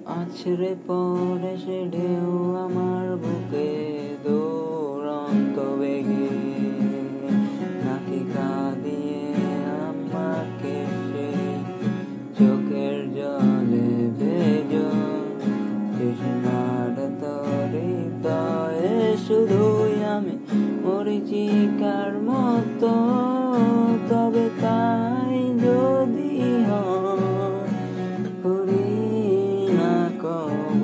আছড়ে পড়ে সে ঢেউ আমার বুকে দুরন্ত বেগে, নাকি কাঁদিয়ে আমাকে সে চোখের জলে ভেজো তৃষ্ণার হৃদয়ে শুধুই আমি মরীচিকার মতো। তবে তাই যদি হয় করি না কব